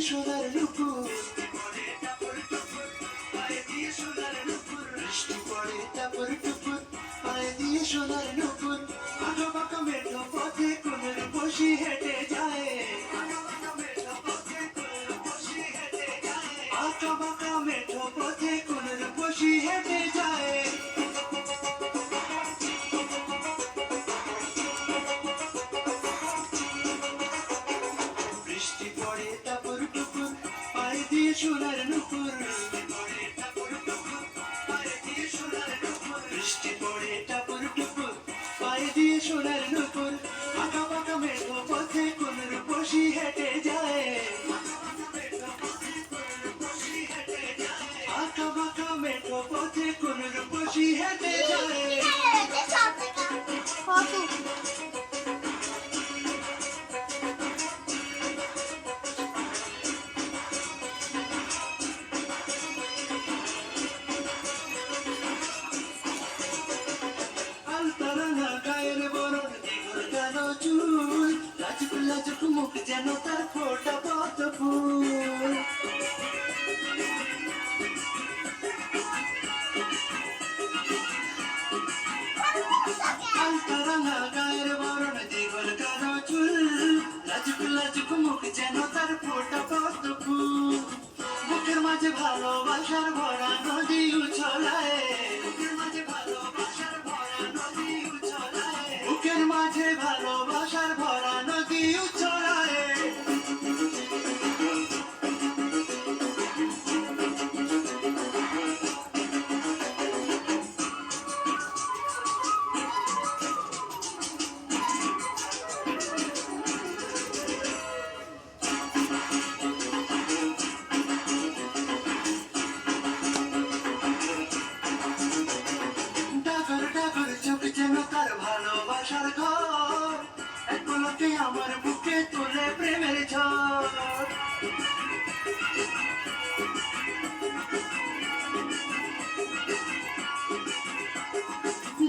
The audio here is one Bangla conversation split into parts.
সোনার নুপুর পড়ে টাপুর টুপুর পায়ে দিয়ে সোনার নুপুর বৃষ্টি পড়ে টাপুর টুপুর পায়ে দিয়ে সোনার নুপুর আঁকা বাঁকা মেঠো পথে কোনের বসি হেঁটে যায় আঁকা বাঁকা মেঠো পথে কোনের বসি হেঁটে যায় বৃষ্টি পড়ে টাপুর টুপুর পায়ে দিয়ে সোনার নুপুর বৃষ্টি পড়ে টাপুর টুপুর পায়ে দিয়ে সোনার নুপুর আঁকা বাঁকা মেঠো পথে কোনের বসি হেঁটে যায় আঁকা বাঁকা মেঠো পথে কোনের বসি হেঁটে যায় আলতারানা গায়ের বরণ দ্বিগুণ কেন চুল লাজুক লাজুক মুখ যেন তার ফোটা পদ্ম ফুল আলতারানা গায়ের বরণ দ্বিগুণ কেন চুল লাজুক লাজুক মুখ যেন তার ফোটা পদ্ম ফুল বুকের মাঝে ভালোবাসার ভরা নদী উছলায় বুকের মাঝে ভালোবাসার ভরা নদী উছলায় বুকের মাঝে ভালোবাসার ভরা নদী উছলায় ডাগর ডাগর চোখ যেন তার ভালোবাসার ঘর এক পলকে আমার বুকে তোলে প্রেমের ঝড়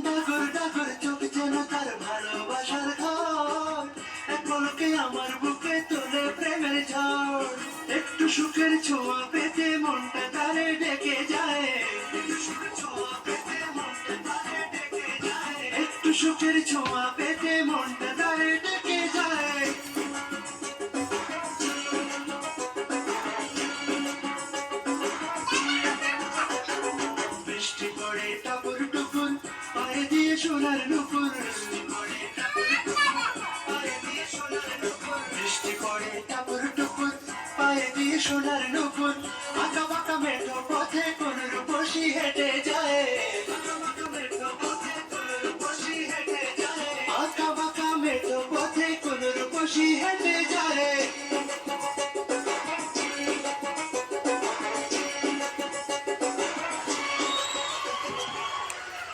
ডাগর ডাগর চোখ যেন তার ভালোবাসার ঘর এক পলকে আমার বুকে তোলে প্রেমের ঝড় একটু সুখের ছোঁয়া পেতে মনটা তারে ডেকে যায় একটু সুখের ছোঁয়া পেতে মনটা তারে ডেকে যায় একটু সুখের ছোঁয়া পেতে মনটা তারে ডেকে যায় বৃষ্টি পড়ে টাপুর টুপুর পায়ে দিয়ে সোনার নুপুর বৃষ্টি পড়ে টাপুর টুপুর পায়ে দিয়ে সোনার নুপুর আঁকা বাঁকা মেঠো পথে কোন রূপসী হেঁটে যায় আঁকা বাঁকা মেঠো পথে কোন রূপসী হেঁটে